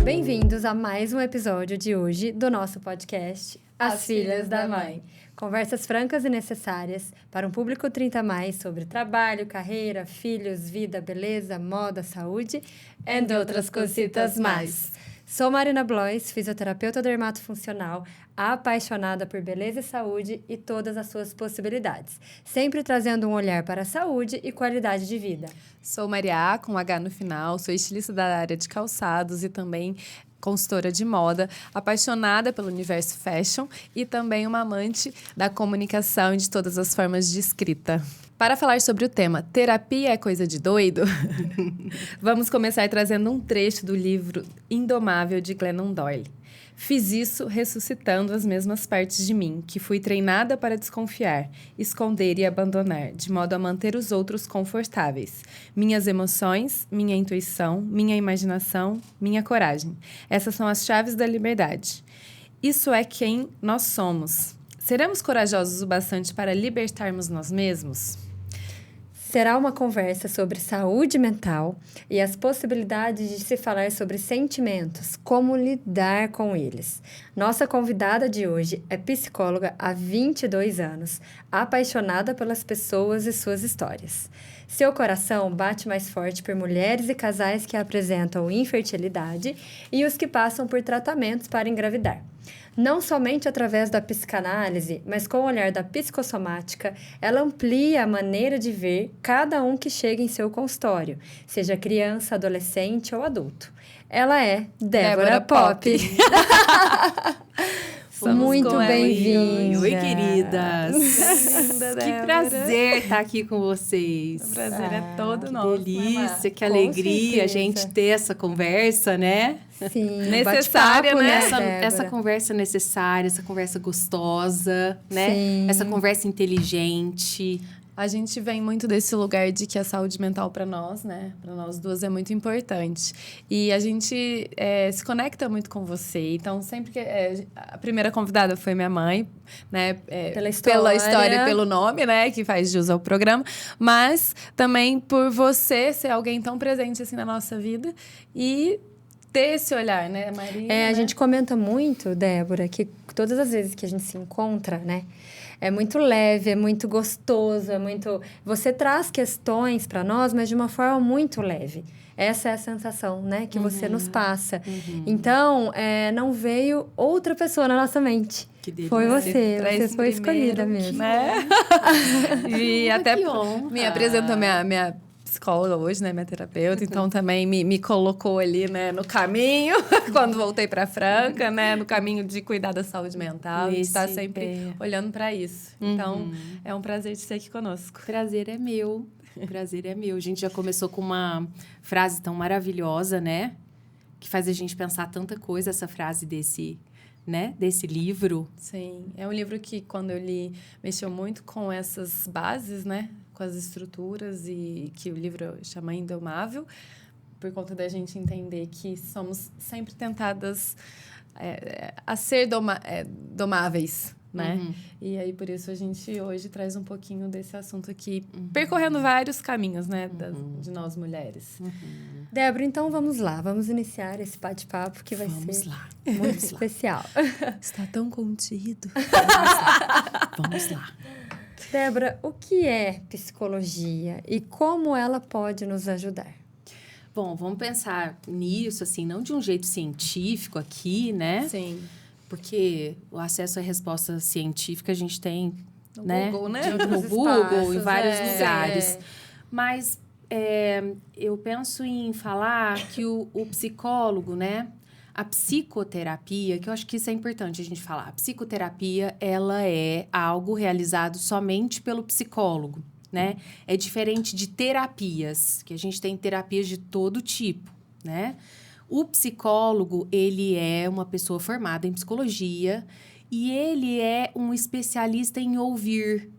Bem-vindos a mais um episódio de hoje do nosso podcast As Filhas da Mãe. Conversas francas e necessárias para um público 30+, sobre trabalho, carreira, filhos, vida, beleza, moda, saúde e outras cositas mais. Sou Marina Blois, fisioterapeuta dermatofuncional, apaixonada por beleza e saúde e todas as suas possibilidades, sempre trazendo um olhar para a saúde e qualidade de vida. Sou Maria A, com H no final, sou estilista da área de calçados e também consultora de moda, apaixonada pelo universo fashion e também uma amante da comunicação e de todas as formas de escrita. Para falar sobre o tema Terapia é Coisa de Doido, vamos começar trazendo um trecho do livro Indomável, de Glennon Doyle. Fiz isso ressuscitando as mesmas partes de mim, que fui treinada para desconfiar, esconder e abandonar, de modo a manter os outros confortáveis. Minhas emoções, minha intuição, minha imaginação, minha coragem. Essas são as chaves da liberdade. Isso é quem nós somos. Seremos corajosos o bastante para libertarmos nós mesmos? Será uma conversa sobre saúde mental e as possibilidades de se falar sobre sentimentos, como lidar com eles. Nossa convidada de hoje é psicóloga há 22 anos, apaixonada pelas pessoas e suas histórias. Seu coração bate mais forte por mulheres e casais que apresentam infertilidade e os que passam por tratamentos para engravidar. Não somente através da psicanálise, mas com o olhar da psicossomática, ela amplia a maneira de ver cada um que chega em seu consultório, seja criança, adolescente ou adulto. Ela é Débora Pop. Muito bem-vinda. Oi, queridas. Bem-vinda, Que prazer estar aqui com vocês. O prazer é todo nosso. Que delícia, que Com alegria a certeza. gente ter essa conversa, né? Sim, Necessária, bate-papo, né, Essa conversa necessária, essa conversa gostosa, né? Sim. Essa conversa inteligente. A gente vem muito desse lugar de que a saúde mental para nós, né? Para nós duas é muito importante. E a gente se conecta muito com você. Então, sempre que... a primeira convidada foi minha mãe, né? Pela história. Pela história e pelo nome, né? Que faz jus ao programa. Mas também por você ser alguém tão presente assim na nossa vida. E ter esse olhar, né, Maria? A gente comenta muito, Débora, que todas as vezes que a gente se encontra, né? É muito leve, é muito gostoso, é muito... Você traz questões para nós, mas de uma forma muito leve. Essa é a sensação, né? Que você nos passa. Então, não veio outra pessoa na nossa mente. Que delícia. Foi você. Traz Você foi escolhida primeiro, mesmo. né? E até que honra. me apresentou minha psicóloga hoje, né? Minha terapeuta. Então, também me colocou ali, né? No caminho, quando voltei para Franca, né? No caminho de cuidar da saúde mental. E estar sempre olhando para isso. Então, é um prazer de ser aqui conosco. Prazer é meu. Prazer é meu. A gente já começou com uma frase tão maravilhosa, né? Que faz a gente pensar tanta coisa, essa frase desse livro. Sim, é um livro que, quando eu li, mexeu muito com essas bases, né? Com as estruturas, e que o livro chama Indomável, por conta da gente entender que somos sempre tentadas a ser domáveis, né? E aí, por isso, a gente hoje traz um pouquinho desse assunto aqui, percorrendo vários caminhos, né? De nós, mulheres. Débora, então vamos lá. Vamos iniciar esse bate-papo que vai ser muito especial. Está tão contido. Vamos lá. Débora, o que é psicologia e como ela pode nos ajudar? Bom, vamos pensar nisso, assim, não de um jeito científico aqui, né? Sim. Porque o acesso à resposta científica a gente tem, No né? Google, né? No Nos Google, espaços, em vários lugares. É. Mas eu penso em falar que o psicólogo, né? A psicoterapia, que eu acho que isso é importante a gente falar. A psicoterapia, ela é algo realizado somente pelo psicólogo, né? É diferente de terapias, que a gente tem terapias de todo tipo, né? O psicólogo, ele é uma pessoa formada em psicologia e ele é um especialista em ouvir.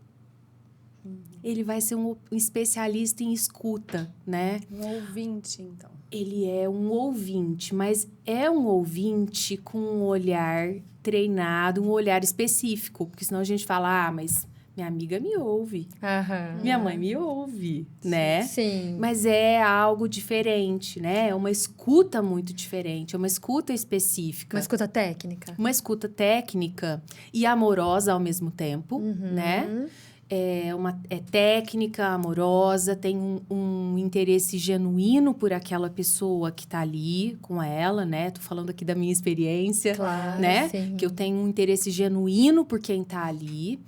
Ele vai ser um especialista em escuta, né? Um ouvinte, então. ele é um ouvinte, mas é um ouvinte com um olhar treinado, um olhar específico. Porque senão a gente fala, mas minha amiga me ouve, Aham. minha mãe me ouve, né? Sim. Mas é algo diferente, né? É uma escuta muito diferente, é uma escuta específica. Uma escuta técnica. Uma escuta técnica e amorosa ao mesmo tempo, né? É técnica, amorosa, tem um interesse genuíno por aquela pessoa que tá ali com ela, né? Tô falando aqui da minha experiência, Claro, né? sim. Que eu tenho um interesse genuíno por quem tá ali.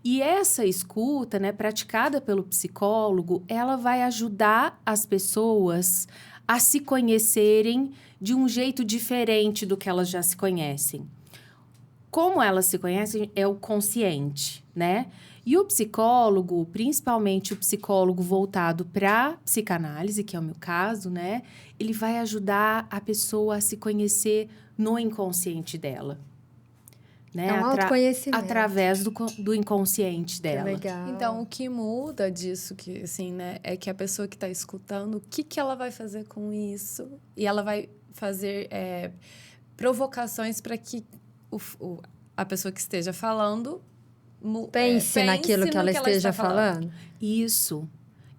E essa escuta, né, praticada pelo psicólogo, ela vai ajudar as pessoas a se conhecerem de um jeito diferente do que elas já se conhecem. Como elas se conhecem é o consciente, né? E o psicólogo, principalmente o psicólogo voltado para psicanálise, que é o meu caso, né? Ele vai ajudar a pessoa a se conhecer no inconsciente dela. Né? É um autoconhecimento. Através do inconsciente Que dela. legal. Então, o que muda disso, que, assim, né, é que a pessoa que está escutando, o que ela vai fazer com isso? E ela vai fazer provocações para que a pessoa que esteja falando pense naquilo que no ela esteja está falando. Isso.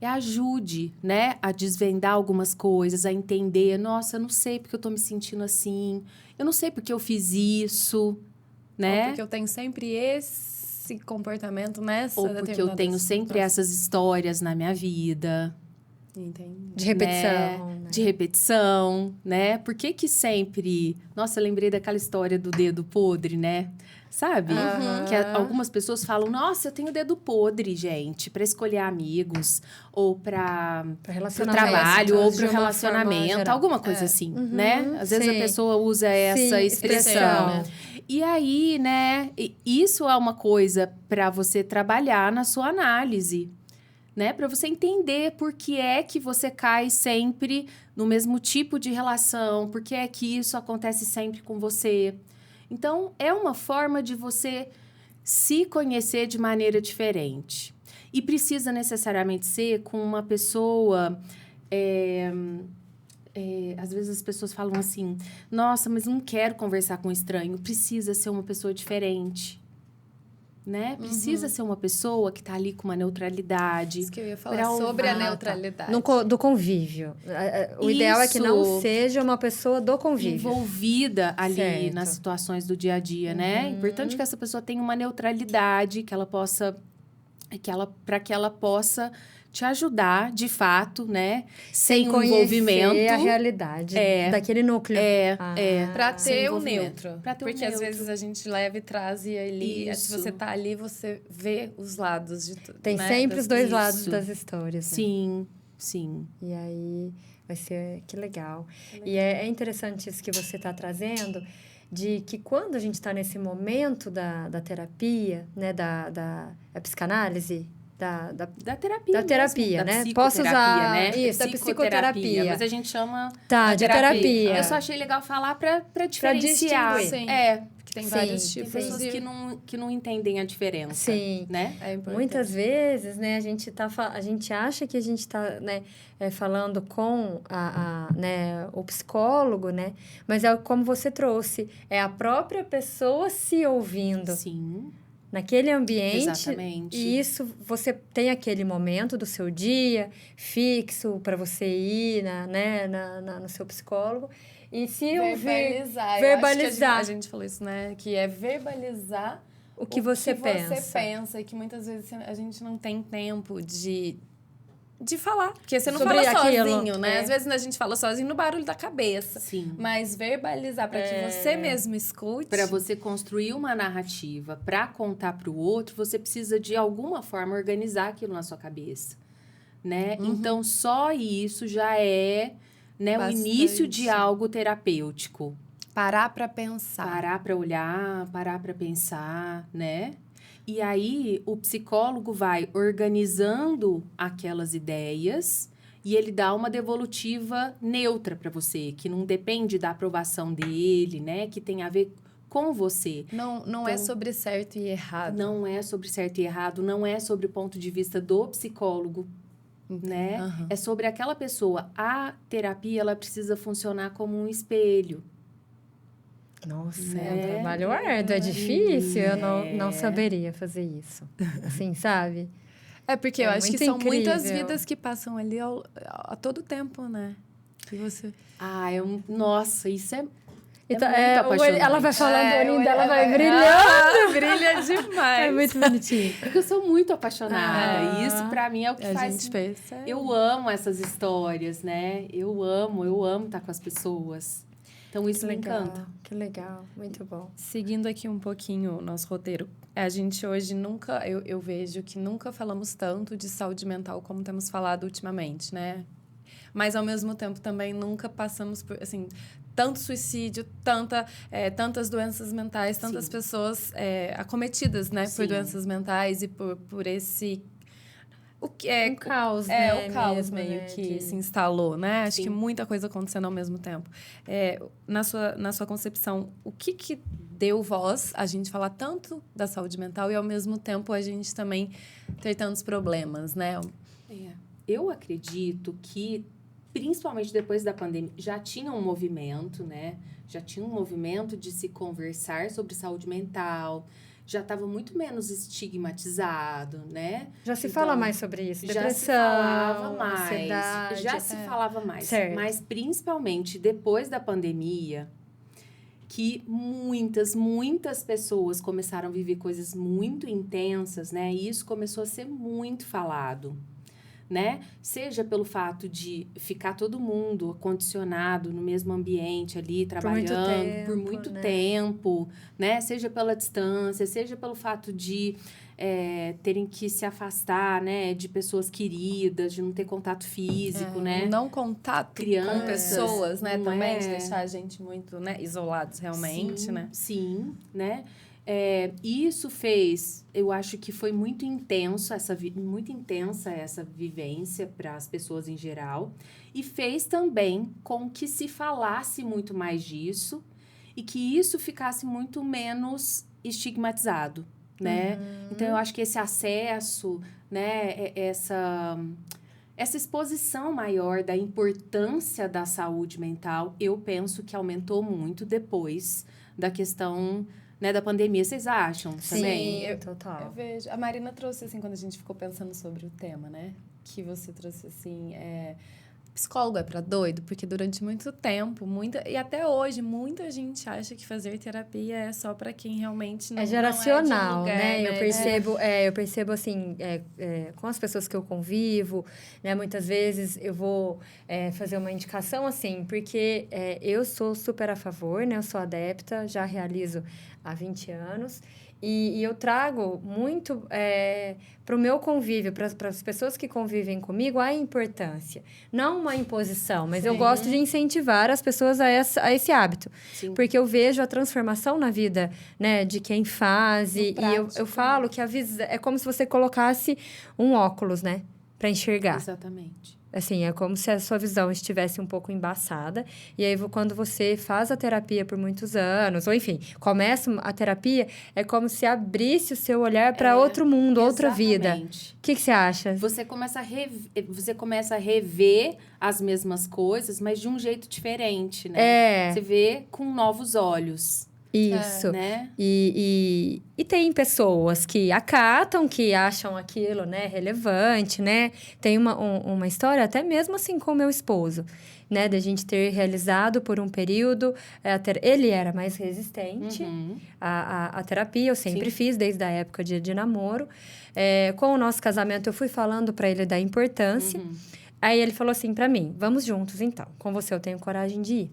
E ajude, né? A desvendar algumas coisas, a entender. Nossa, eu não sei porque eu tô me sentindo assim. Eu não sei porque eu fiz isso, né? Ou porque eu tenho sempre esse comportamento nessa Ou porque eu tenho sempre essas histórias na minha vida. Entendi. De repetição. Né? Né? De repetição, né? Por que sempre... Nossa, eu lembrei daquela história do dedo podre, né? Sabe? Que algumas pessoas falam, nossa, eu tenho dedo podre, gente, para escolher amigos, ou para o trabalho, ou para o relacionamento, alguma coisa assim, né? Às vezes a pessoa usa essa expressão. Né? E aí, né, isso é uma coisa para você trabalhar na sua análise, né? Para você entender por que é que você cai sempre no mesmo tipo de relação, por que é que isso acontece sempre com você. Então, é uma forma de você se conhecer de maneira diferente. E precisa necessariamente ser com uma pessoa... às vezes as pessoas falam assim, nossa, mas não quero conversar com um estranho. Precisa ser uma pessoa diferente. Né? Precisa ser uma pessoa que está ali com uma neutralidade. Isso que eu ia falar sobre a neutralidade. Do convívio. O ideal é que não seja uma pessoa do convívio. Envolvida ali nas situações do dia a dia, né? É importante que essa pessoa tenha uma neutralidade, que ela possa... para que ela possa te ajudar, de fato, né? Sem um envolvimento. A realidade daquele núcleo. Para ter o neutro. Porque às vezes a gente leva e traz e ali, se você tá ali, você vê os lados de tudo. Tem sempre os dois lados das histórias. Né? Sim, sim. E aí vai ser que legal. E é interessante isso que você está trazendo, de que quando a gente está nesse momento da terapia, né, da psicanálise, da terapia. Da terapia, mesmo, né? Da Posso usar né? isso, da psicoterapia. Mas a gente chama de terapia. Eu só achei legal falar para diferenciar. Sim. Porque tem vários tipos. Tem pessoas que não entendem a diferença. Sim. Né? É importante. Muitas vezes, né, a gente acha que a gente está, né, falando com né, o psicólogo, né? Mas é como você trouxe, é a própria pessoa se ouvindo. Sim. Naquele ambiente. Exatamente. E isso, você tem aquele momento do seu dia fixo para você ir no seu psicólogo. E se verbalizar. A gente falou isso, né? Que é verbalizar o que você pensa. Você pensa e que muitas vezes a gente não tem tempo de falar. Porque você não fala sozinho, né? Às vezes a gente fala sozinho no barulho da cabeça. Sim. Mas verbalizar para que você mesmo escute. Para você construir uma narrativa, para contar para o outro, você precisa de alguma forma organizar aquilo na sua cabeça, né? Então, só isso já é, né, o início de algo terapêutico. Parar para pensar. Parar para olhar, parar para pensar, né? E aí, o psicólogo vai organizando aquelas ideias e ele dá uma devolutiva neutra para você, que não depende da aprovação dele, né? Que tem a ver com você. Não então, é sobre certo e errado. Não é sobre certo e errado, não é sobre o ponto de vista do psicólogo. né? Aham. É sobre aquela pessoa. A terapia, ela precisa funcionar como um espelho. Nossa, é um Né? trabalho árduo, é difícil. Eu não É. saberia fazer isso. Assim, sabe? É porque É eu acho que muito são muitas incrível. vidas que passam ali a todo tempo, né? Que você... Nossa, isso é Então, muito ela vai apaixonante. falando, o olhinho dela vai brilhando. Brilha demais. É muito bonitinho. Porque eu sou muito apaixonada. Ah. E isso, pra mim, é o que A faz... gente pensa... Eu amo essas histórias, né? Eu amo estar com as pessoas. Então, isso me encanta. Que legal, muito bom. Seguindo aqui um pouquinho o nosso roteiro, a gente hoje nunca... Eu vejo que nunca falamos tanto de saúde mental como temos falado ultimamente, né? Mas, ao mesmo tempo, também nunca passamos por, assim... Tanto suicídio, tantas doenças mentais, tantas Sim. pessoas acometidas, né? Sim. Por doenças mentais e por esse... O que é Um caos, né? o caos mesmo, meio né, que de- se instalou, né? Acho Sim. que muita coisa acontecendo ao mesmo tempo. Na sua concepção, o que deu voz a gente falar tanto da saúde mental e, ao mesmo tempo, a gente também ter tantos problemas, né? Eu acredito que, principalmente depois da pandemia, já tinha um movimento, né? Já tinha um movimento de se conversar sobre saúde mental. Já estava muito menos estigmatizado, né? Já se Então, fala mais sobre isso. Já Depressão, se falava mais. ansiedade. Já se falava mais. Certo. Mas, principalmente depois da pandemia, que muitas pessoas começaram a viver coisas muito intensas, né? E isso começou a ser muito falado, né? Seja pelo fato de ficar todo mundo condicionado no mesmo ambiente ali, trabalhando por muito né? tempo, né? Seja pela distância, seja pelo fato de terem que se afastar, né? De pessoas queridas, de não ter contato físico, né? O não contato com Crianças, pessoas, né? não Também de é? deixar a gente muito, né? Isolados, realmente, Sim, né? Sim, né? Isso fez, eu acho que foi muito intenso muito intensa essa vivência para as pessoas em geral, e fez também com que se falasse muito mais disso e que isso ficasse muito menos estigmatizado, né? Então eu acho que esse acesso, né, essa exposição maior da importância da saúde mental, eu penso que aumentou muito depois da questão, né, da pandemia. Vocês acham também? Sim, total. Eu vejo. A Marina trouxe, assim, quando a gente ficou pensando sobre o tema, né? Que você trouxe, assim, psicólogo é pra doido, porque durante muito tempo, e até hoje, muita gente acha que fazer terapia é só pra quem realmente não É geracional, não é de um lugar, né? né? Eu percebo assim, com as pessoas que eu convivo, né? Muitas vezes eu vou fazer uma indicação assim, porque eu sou super a favor, né? Eu sou adepta, já realizo há 20 anos. E eu trago muito para o meu convívio, para as pessoas que convivem comigo, a importância. Não uma imposição, mas eu Sim. gosto de incentivar as pessoas a esse hábito. Sim. Porque eu vejo a transformação na vida, né, de quem faz. E eu falo que a visão é como se você colocasse um óculos, né, para enxergar. Exatamente. Assim, é como se a sua visão estivesse um pouco embaçada. E aí, quando você faz a terapia por muitos anos, ou enfim, começa a terapia, é como se abrisse o seu olhar para outro mundo, outra vida. Exatamente. O que você acha? Você começa a rever as mesmas coisas, mas de um jeito diferente, né? Você vê com novos olhos. Isso. Né? E tem pessoas que acatam, que acham aquilo, né, relevante, né? Tem uma história, até mesmo assim, com o meu esposo, né? Da gente ter realizado por um período... ele era mais resistente à terapia, eu sempre fiz, desde a época de namoro. Com o nosso casamento, eu fui falando para ele da importância. Aí ele falou assim para mim, vamos juntos então, com você eu tenho coragem de ir.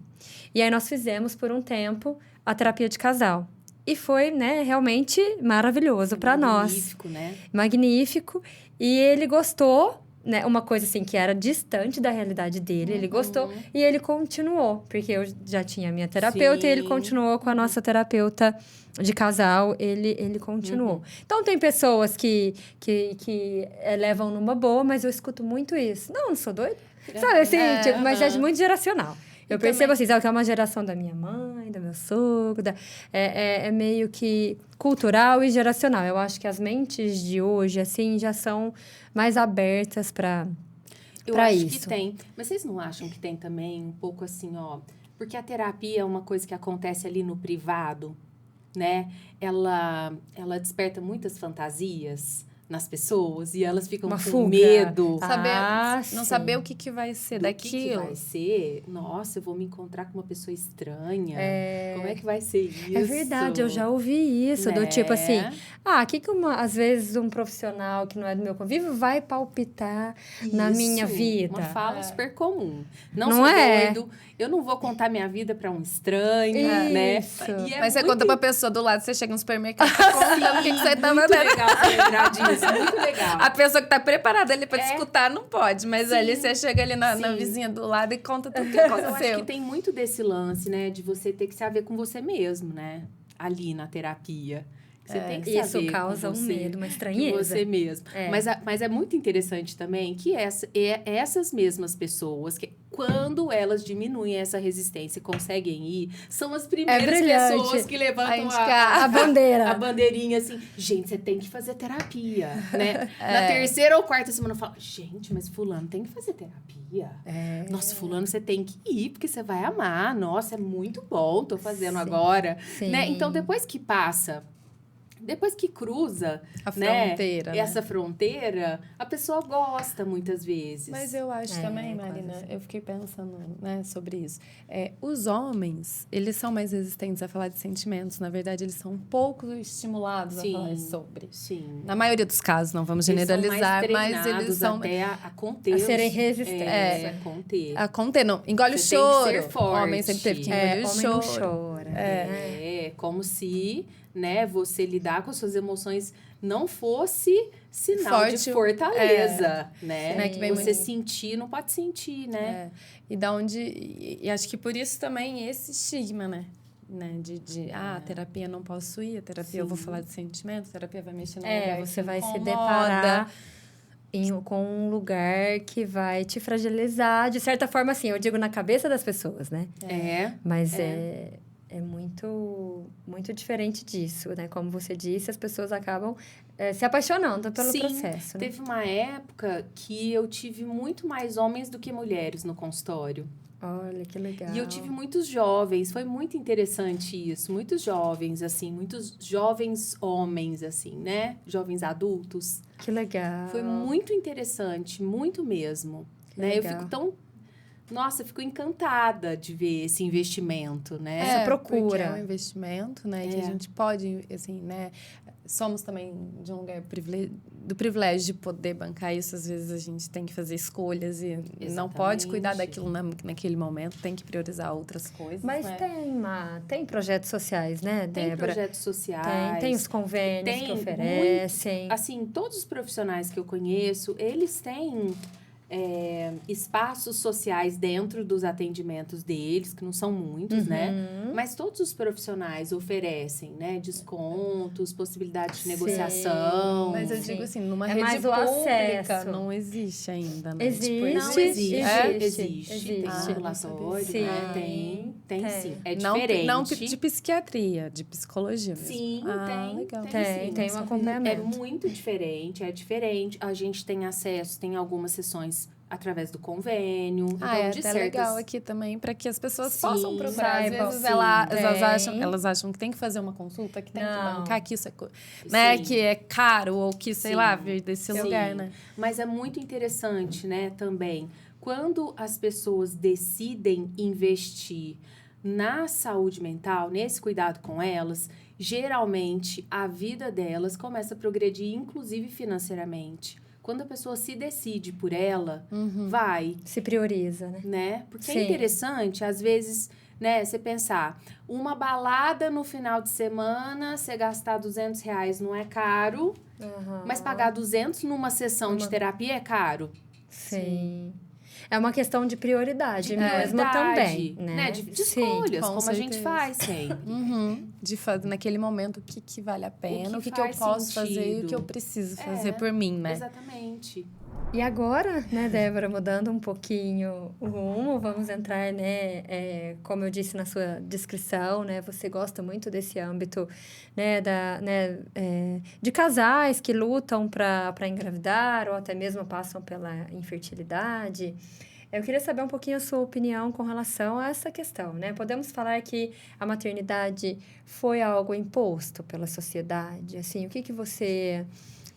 E aí nós fizemos por um tempo a terapia de casal. E foi, né, realmente maravilhoso para nós. Magnífico, né? Magnífico. E ele gostou, né, uma coisa assim que era distante da realidade dele, ele gostou e ele continuou, porque eu já tinha a minha terapeuta e ele continuou com a nossa terapeuta de casal, ele continuou. Então, tem pessoas que levam numa boa, mas eu escuto muito isso. Não sou doida. Sabe, assim, tipo, mas é muito geracional. Eu percebo assim, sabe, que é uma geração da minha mãe, do meu sogro, é meio que cultural e geracional. Eu acho que as mentes de hoje, assim, já são mais abertas para Eu para acho isso. que tem. Mas vocês não acham que tem também um pouco assim, ó... Porque a terapia é uma coisa que acontece ali no privado, né? Ela desperta muitas fantasias nas pessoas e elas ficam Uma com fuga. medo Não sim. saber o que vai ser do daquilo. que vai ser. Nossa, eu vou me encontrar com uma pessoa estranha. Como é que vai ser isso? É verdade, eu já ouvi isso, do Né? tipo assim, às vezes um profissional que não é do meu convívio vai palpitar na minha Isso, vida. Uma fala super comum. Não, Não sou é? doido, eu não vou contar minha vida pra um estranho, né? Isso. E é Mas você muito conta pra pessoa do lado, você chega no supermercado, tá contando o que você tá muito mandando. legal você lembrar disso, muito legal. A pessoa que tá preparada ali pra te escutar não pode, mas Sim. ali você chega ali na Sim. vizinha do lado e conta tudo o que Mas eu acho aconteceu. que tem muito desse lance, né? De você ter que se haver com você mesmo, né? Ali na terapia. Você tem que Isso saber causa com um você, medo, uma com estranheza. você mesmo. Mas é muito interessante também que essas mesmas pessoas, que quando elas diminuem essa resistência e conseguem ir, são as primeiras brilhante. pessoas que levantam A bandeira. a bandeirinha assim, gente, você tem que fazer terapia, né? Na terceira ou quarta semana eu falo, gente, mas fulano tem que fazer terapia. Nossa, fulano, você tem que ir, porque você vai amar. Nossa, é muito bom, tô fazendo agora. Sim. Né? Então, depois que passa... Depois que cruza A fronteira, né? essa fronteira, a pessoa gosta muitas vezes. Mas eu acho também, Marina, eu fiquei pensando, né, sobre isso. Os homens, eles são mais resistentes a falar de sentimentos. Na verdade, eles são um pouco estimulados a falar sobre. Sim. Na maioria dos casos, não vamos generalizar, mas eles são... até a conter. A serem resistentes. A conter. A conter, não. Engole Você o choro. tem que ser forte. O homem sempre teve que engolir o homem choro. não chora. Como se, né, você lidar com as suas emoções não fosse sinal de Forte, fortaleza, né? Né, que vem você muito- sentir, não pode sentir, né? E da onde... E acho que por isso também esse estigma, né? A terapia não posso ir, a terapia eu vou falar de sentimentos, a terapia vai mexer no lugar que Você vai se incomoda. deparar com um lugar que vai te fragilizar. De certa forma, assim, eu digo na cabeça das pessoas, né? Mas é muito, muito diferente disso, né? Como você disse, as pessoas acabam se apaixonando pelo processo. Né? Teve uma época que eu tive muito mais homens do que mulheres no consultório. Olha, que legal. E eu tive muitos jovens, foi muito interessante isso. Muitos jovens, assim, muitos jovens homens, assim, né? Jovens adultos. Que legal. Foi muito interessante, muito mesmo. Né? Eu fico tão... Nossa, eu fico encantada de ver esse investimento, né? Essa procura. Porque é um investimento, né? Que a gente pode, assim, né? Somos também de um lugar do privilégio de poder bancar isso. Às vezes a gente tem que fazer escolhas e não pode cuidar daquilo naquele momento. Tem que priorizar outras coisas, Mas né? tem projetos sociais, né, Débora? Tem projetos sociais. Tem os convênios que oferecem. Assim, todos os profissionais que eu conheço, eles têm... espaços sociais dentro dos atendimentos deles, que não são muitos, né? Mas todos os profissionais oferecem, né? Descontos, possibilidade de negociação. Mas eu digo assim, numa É rede mais o pública acesso. não existe ainda, né? Existe, Não, existe. existe. Tem Ah, ambulatório, sim. né? Tem sim. É Não, diferente. não de psiquiatria, de psicologia mesmo. Sim, legal. Tem um acompanhamento. É muito diferente, é diferente. A gente tem acesso, tem algumas sessões através do convênio. Então, É de até certas... legal aqui também, para que as pessoas Sim, possam procurar. Às saibam. vezes Sim, elas acham que tem que fazer uma consulta, que tem que Não. bancar, que isso é, né, Sim. que é caro, ou que, sei Sim. lá, vir desse Sim. lugar, né? Mas é muito interessante, né, também. Quando as pessoas decidem investir na saúde mental, nesse cuidado com elas, geralmente a vida delas começa a progredir, inclusive financeiramente. Quando a pessoa se decide por ela, vai, Se prioriza, né? Porque Sim. é interessante, às vezes, né, você pensar, uma balada no final de semana, você gastar R$200 não é caro, mas pagar 200 numa sessão de terapia é caro. Sim. É uma questão de prioridade mesmo também, né? De Sim. escolhas, com como a gente certeza. faz sempre. De fazer naquele momento o que vale a pena, o que eu faz posso fazer e o que eu sentido. preciso fazer por mim, né? Exatamente. E agora, né, Débora, mudando um pouquinho o rumo, vamos entrar, né, como eu disse na sua descrição, né, você gosta muito desse âmbito, né, de casais que lutam para engravidar ou até mesmo passam pela infertilidade. Eu queria saber um pouquinho a sua opinião com relação a essa questão, né? Podemos falar que a maternidade foi algo imposto pela sociedade? Assim, o que você,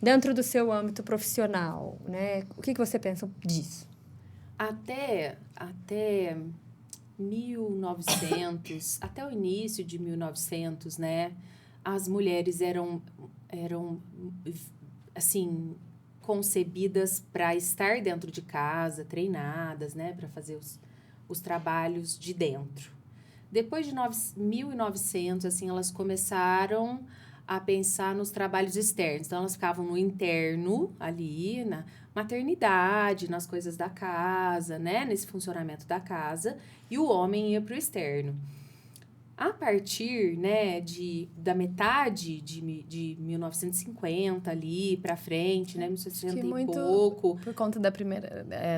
dentro do seu âmbito profissional, né? O que você pensa disso? Até 1900, até o início de 1900, né? As mulheres eram assim, concebidas para estar dentro de casa, treinadas, né, para fazer os trabalhos de dentro. Depois de 1900, assim, elas começaram a pensar nos trabalhos externos. Então, elas ficavam no interno, ali, na maternidade, nas coisas da casa, né, nesse funcionamento da casa, e o homem ia para o externo. A partir, né, da metade de 1950 ali para frente, né, 1960 e muito pouco. Por conta da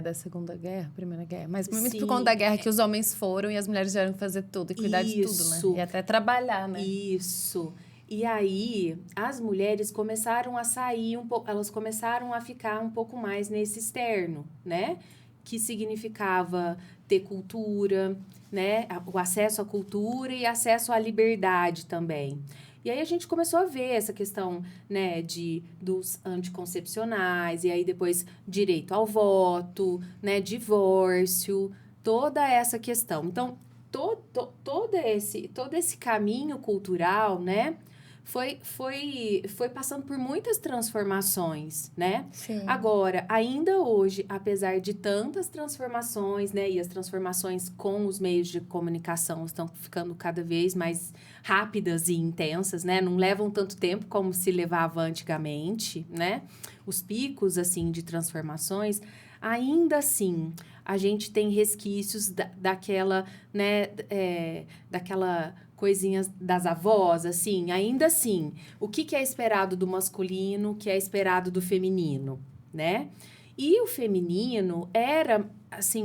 da Segunda Guerra, Primeira Guerra. Mas muito Sim. por conta da guerra que os homens foram e as mulheres tiveram que fazer tudo e cuidar de tudo, né? E até trabalhar, né? Isso. E aí, as mulheres começaram a sair um pouco, elas começaram a ficar um pouco mais nesse externo, né? Que significava ter cultura, né? O acesso à cultura e acesso à liberdade também. E aí a gente começou a ver essa questão, né, dos anticoncepcionais, e aí depois direito ao voto, né, divórcio, toda essa questão. Então, todo esse caminho cultural, né, foi passando por muitas transformações, né? Sim. Agora, ainda hoje, apesar de tantas transformações, né? E as transformações com os meios de comunicação estão ficando cada vez mais rápidas e intensas, né? Não levam tanto tempo como se levava antigamente, né? Os picos, assim, de transformações, ainda assim, a gente tem resquícios daquela, né? Daquela coisinhas das avós, assim, ainda assim, o que é esperado do masculino, o que é esperado do feminino, né? E o feminino era, assim,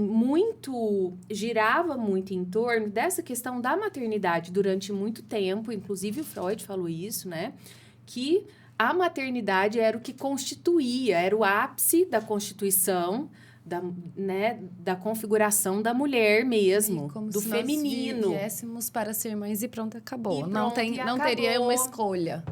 girava muito em torno dessa questão da maternidade durante muito tempo, inclusive o Freud falou isso, né? Que a maternidade era o que constituía, era o ápice da constituição, da configuração da mulher mesmo, como do se feminino. Nós viéssemos para ser mães e pronto, acabou. E não acabou. teria uma escolha.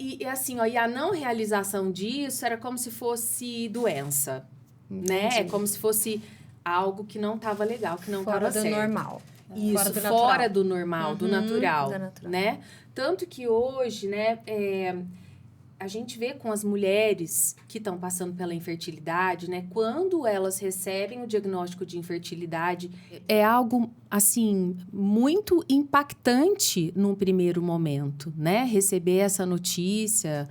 E assim, ó, e a não realização disso era como se fosse doença, né? É como se fosse algo que não estava legal, que não estava certo. Normal. Isso, fora do normal, do natural, né? Tanto que hoje, né, a gente vê com as mulheres que estão passando pela infertilidade, né? Quando elas recebem o diagnóstico de infertilidade, é algo, assim, muito impactante num primeiro momento, né? Receber essa notícia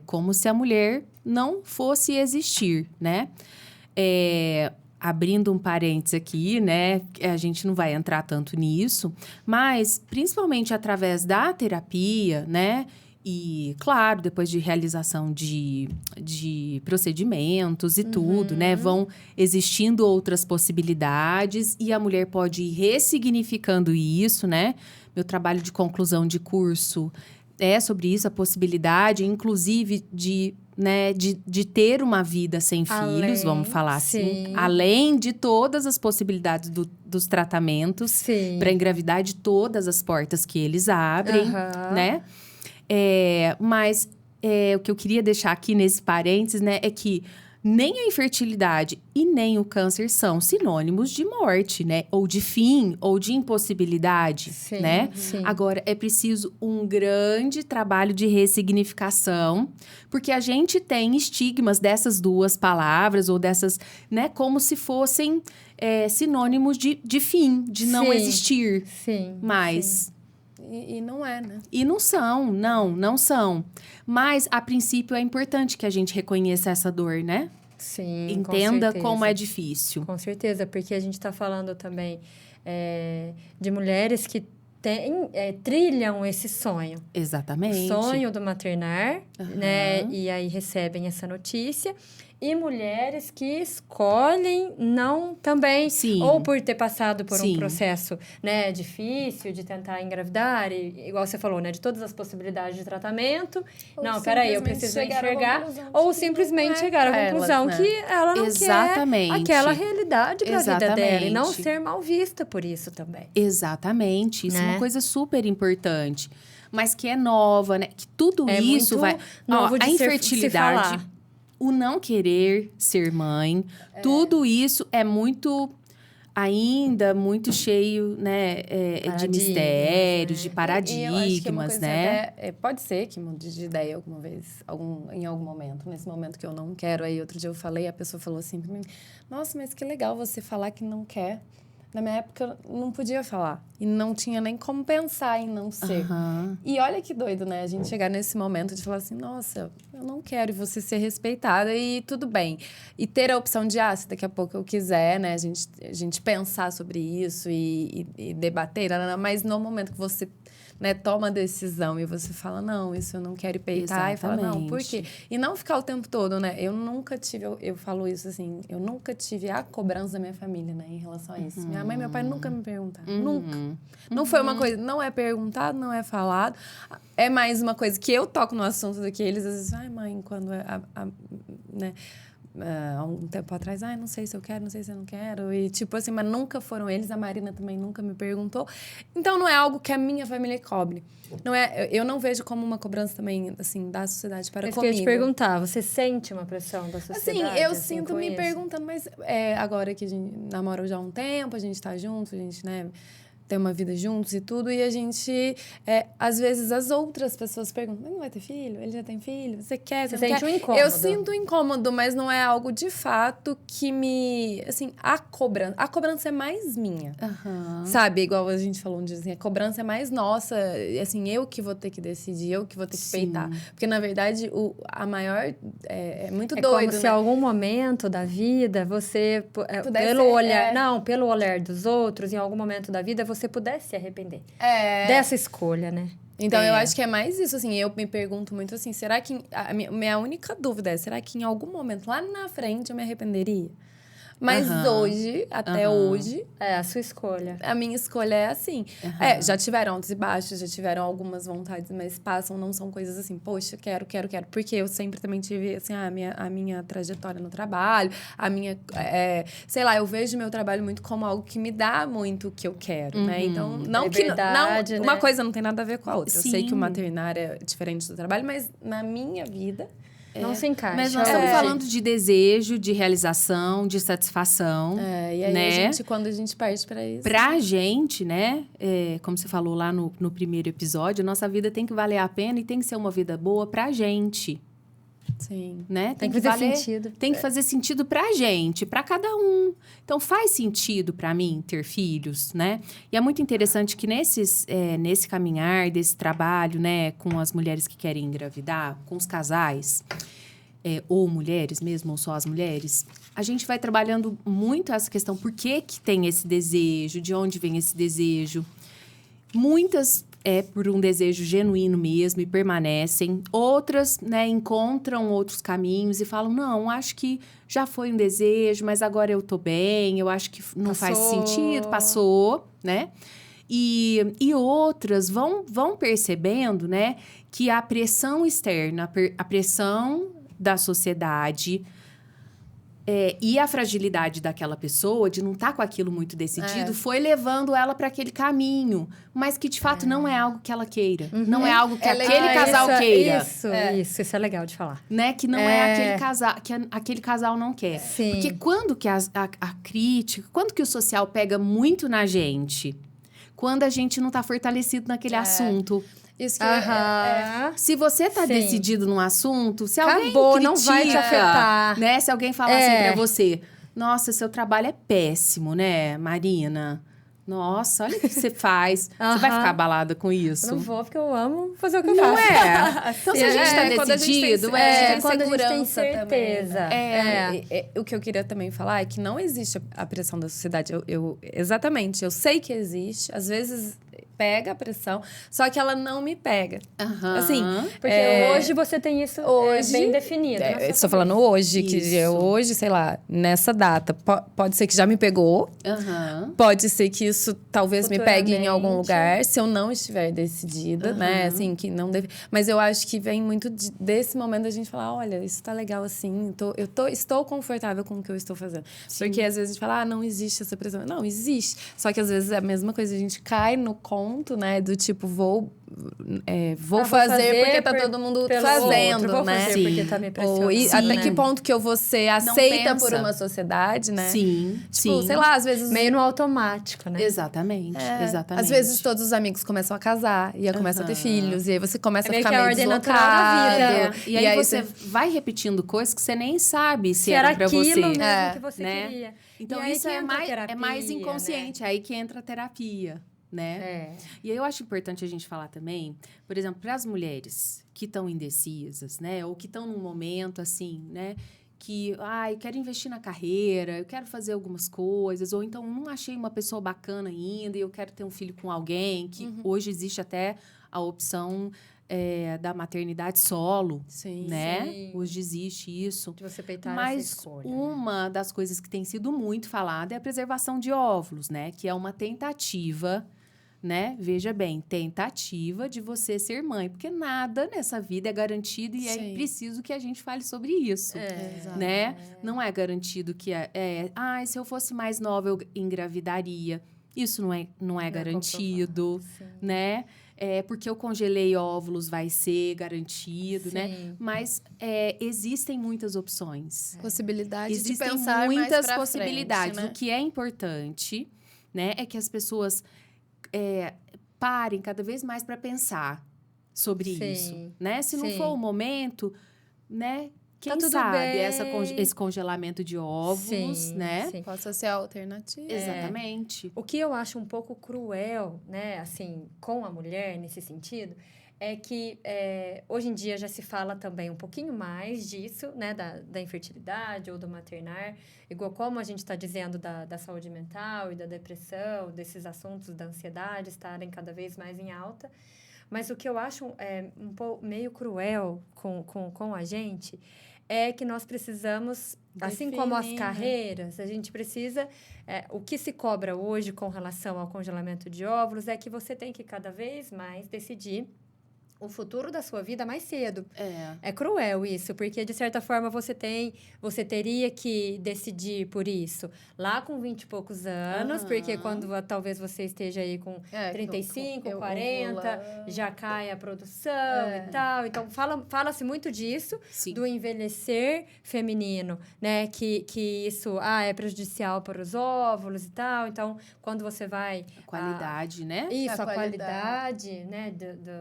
como se a mulher não fosse existir, né? Abrindo um parênteses aqui, né? A gente não vai entrar tanto nisso, mas principalmente através da terapia, né? E, claro, depois de realização de procedimentos e tudo, né? Vão existindo outras possibilidades e a mulher pode ir ressignificando isso, né? Meu trabalho de conclusão de curso é sobre isso, a possibilidade, inclusive, de ter uma vida sem filhos, vamos falar assim. Além de todas as possibilidades dos tratamentos para engravidar, de todas as portas que eles abrem, né? Mas o que eu queria deixar aqui nesse parênteses, né, é que nem a infertilidade e nem o câncer são sinônimos de morte, né? Ou de fim, ou de impossibilidade, né? Sim. Agora, é preciso um grande trabalho de ressignificação, porque a gente tem estigmas dessas duas palavras, ou dessas, né? Como se fossem sinônimos de fim, de não existir. Mas... E não é, né? E não são. Mas, a princípio, é importante que a gente reconheça essa dor, né? Sim, Entenda como é difícil. Com certeza, porque a gente está falando também de mulheres que trilham esse sonho. Exatamente. O sonho do maternar, né? E aí recebem essa notícia. e mulheres que escolhem não também, Sim. ou por ter passado por um Sim. processo, né, difícil de tentar engravidar, e, igual você falou, né, de todas as possibilidades de tratamento. Ou Não, peraí, eu simplesmente preciso chegar à enxergar. conclusão de Ou que simplesmente não é chegar à pra conclusão elas, né? que ela não Exatamente. quer aquela realidade para a vida dela. E não Exatamente. ser mal vista por isso também. Exatamente. Isso é Né? uma coisa super importante. Mas que é nova, né? Que tudo É isso muito vai... novo Ó, de a se infertilidade, falar. o não querer ser mãe, tudo isso é muito... Ainda muito cheio, né? De Paradigmas, mistérios, né? de E eu acho que é uma paradigmas, coisa né? até, pode ser que mude de ideia alguma vez, em algum momento. Nesse momento que eu não quero. Aí outro dia eu falei, a pessoa falou assim pra mim, nossa, mas que legal você falar que não quer. Na minha época, eu não podia falar. E não tinha nem como pensar em não ser. Aham. E olha que doido, né? A gente chegar nesse momento de falar assim, nossa, eu não quero, e você ser respeitada e tudo bem. E ter a opção de, se daqui a pouco eu quiser, né? A gente pensar sobre isso e debater, mas no momento que você, né, toma a decisão e você fala, não, isso eu não quero peitar. E fala, não, por quê? E não ficar o tempo todo, né? Eu nunca tive, eu falo isso assim, eu nunca tive a cobrança da minha família, né, em relação a isso. Minha mãe e meu pai nunca me perguntaram, nunca. Não foi uma coisa, não é perguntado, não é falado. É mais uma coisa que eu toco no assunto do que eles, às vezes, mãe, quando né? Há um tempo atrás, não sei se eu quero, não sei se eu não quero. E tipo assim, mas nunca foram eles. A Marina também nunca me perguntou. Então, não é algo que a minha família cobre. Não é, eu não vejo como uma cobrança também, assim, da sociedade para Isso que eu comigo. ia te perguntar, você sente uma pressão da Assim, sociedade? eu assim, sinto com me isso? perguntando, mas agora que a gente namora já há um tempo, a gente tá junto, a gente, né, tem uma vida juntos e tudo, e a gente, às vezes, as outras pessoas perguntam, mas não vai ter filho? Ele já tem filho? Você quer? Você não sente quer? um incômodo? Eu sinto incômodo, mas não é algo de fato que me... Assim, a cobrança é mais minha. Aham. Sabe? Igual a gente falou um dia, assim, a cobrança é mais nossa. Assim, eu que vou ter que decidir, eu que vou ter que Sim. peitar. Porque, na verdade, a maior... É muito É doido, como se né? em algum momento da vida você, Pudesse pelo ser, olhar, não, pelo olhar dos outros, em algum momento da vida você pudesse se arrepender dessa escolha, né? Então, eu acho que é mais isso, assim, eu me pergunto muito assim, será que... minha única dúvida é, será que em algum momento, lá na frente, eu me arrependeria? Mas hoje, até hoje, É a sua escolha. a minha escolha é assim. Já tiveram altos e baixos, já tiveram algumas vontades, mas passam, não são coisas assim, poxa, quero. Porque eu sempre também tive, assim, a minha trajetória no trabalho, sei lá, eu vejo meu trabalho muito como algo que me dá muito o que eu quero, né? Então, não que... Liberdade, uma né? coisa não tem nada a ver com a outra. Eu sei Sim. que o maternário é diferente do trabalho, mas na minha vida... Não se encaixa. Mas nós estamos falando de desejo, de realização, de satisfação. E aí, né? quando a gente parte para isso... Pra gente, né? Como você falou lá no primeiro episódio, a nossa vida tem que valer a pena e tem que ser uma vida boa pra gente. Sim. Né? Tem que fazer sentido. Tem que fazer sentido pra gente, pra cada um. Então, faz sentido pra mim ter filhos, né? E é muito interessante que nesse caminhar, desse trabalho, né? Com as mulheres que querem engravidar, com os casais, ou mulheres mesmo, ou só as mulheres, a gente vai trabalhando muito essa questão. Por que tem esse desejo? De onde vem esse desejo? Muitas por um desejo genuíno mesmo e permanecem. Outras, né, encontram outros caminhos e falam, não, acho que já foi um desejo, mas agora eu tô bem, eu acho que não faz sentido, passou, né? E outras vão percebendo, né, que a pressão externa, a pressão da sociedade... e a fragilidade daquela pessoa, de não estar com aquilo muito decidido, foi levando ela para aquele caminho. Mas que, de fato, não é algo que ela queira. Não é algo que aquele casal queira. Isso é legal de falar. Né? Que não é aquele casal, que aquele casal não quer. Sim. Porque quando que a crítica, quando que o social pega muito na gente? Quando a gente não está fortalecido naquele assunto. Isso que Se você tá Sim. decidido num assunto, se alguém Acabou, critica, não vai te afetar. né? Se alguém falar assim pra você, nossa, seu trabalho é péssimo, né, Marina? Nossa, olha o que você faz. Você vai ficar abalada com isso? Eu não vou, porque eu amo fazer o que eu Não faço. é? Então, se a gente tá quando a gente tem- decidido, quando a gente tem segurança também, certeza. né? O que eu queria também falar é que não existe a pressão da sociedade. Exatamente, eu sei que existe. Às vezes, pega a pressão, só que ela não me pega. Aham. Assim, Porque hoje você tem isso bem definido. na sua estou falando hoje, que Isso. hoje, sei lá, nessa data, pode ser que já me pegou, Aham. pode ser que isso talvez me pegue em algum Futuramente. lugar, se eu não estiver decidida, né? Assim, que não deve. Mas eu acho que vem muito desse momento da gente falar: olha, isso tá legal assim, estou confortável com o que eu estou fazendo. Porque às vezes a gente fala: não existe essa pressão. Não, existe. Só que às vezes é a mesma coisa, a gente cai no conto, né? Do tipo, vou fazer porque tá todo mundo pelo fazendo, outro, vou né? fazer porque tá me pressionando. E Sim. até que ponto que eu vou ser aceita pensa. por uma sociedade, né? Sim, Tipo, sim. sei lá, às vezes. Meio no automático, né? Exatamente, exatamente. Às vezes todos os amigos começam a casar, e aí começam a ter filhos, e aí você começa É a meio ficar que a meio ordem natural da deslocado. vida. E aí você vai repetindo coisas que você nem sabe se era era pra aquilo você. mesmo que você né? queria. Então E aí isso que é entra a mais, terapia, é mais né? inconsciente, aí que entra a terapia, né? É. E aí eu acho importante a gente falar também, por exemplo, para as mulheres que estão indecisas, né? Ou que estão num momento assim, né? Que, eu quero investir na carreira, eu quero fazer algumas coisas, ou então não achei uma pessoa bacana ainda e eu quero ter um filho com alguém, que hoje existe até a opção da maternidade solo, Sim. né? Sim. Hoje existe isso. De você peitar essa Mas escolha. né? uma das coisas que tem sido muito falada é a preservação de óvulos, né? Que é uma tentativa, né? Veja bem, tentativa de você ser mãe. Porque nada nessa vida é garantido e é Sim. preciso que a gente fale sobre isso, Exato. né? Não é garantido que se eu fosse mais nova eu engravidaria. Isso não é garantido, comprovado, sim. né? Porque eu congelei óvulos vai ser garantido, né? Sim. Mas existem muitas opções. Possibilidade de Existem pensar mais muitas pra possibilidades. frente, né? O que é importante, né, é que as pessoas parem cada vez mais para pensar sobre Sim. isso, né? Se não Sim. for o momento, né? Quem tudo sabe bem. esse congelamento de óvulos, Sim, né? sim. Possa ser a alternativa. Exatamente. O que eu acho um pouco cruel, né, assim, com a mulher nesse sentido, é que hoje em dia já se fala também um pouquinho mais disso, né, da infertilidade ou do maternar, igual como a gente está dizendo da saúde mental e da depressão, desses assuntos da ansiedade estarem cada vez mais em alta. Mas o que eu acho um pouco meio cruel com a gente é que nós precisamos, assim como as Definir, né? carreiras, a gente precisa... o que se cobra hoje com relação ao congelamento de óvulos é que você tem que cada vez mais decidir o futuro da sua vida mais cedo. É cruel isso, porque de certa forma você teria que decidir por isso lá com 20 e poucos anos, porque quando talvez você esteja aí com 35, 40, já cai a produção e tal. Então, fala-se muito disso, Sim. do envelhecer feminino, né? Que isso é prejudicial para os óvulos e tal. Então, quando você vai... A qualidade, né? Isso, a qualidade. qualidade, né,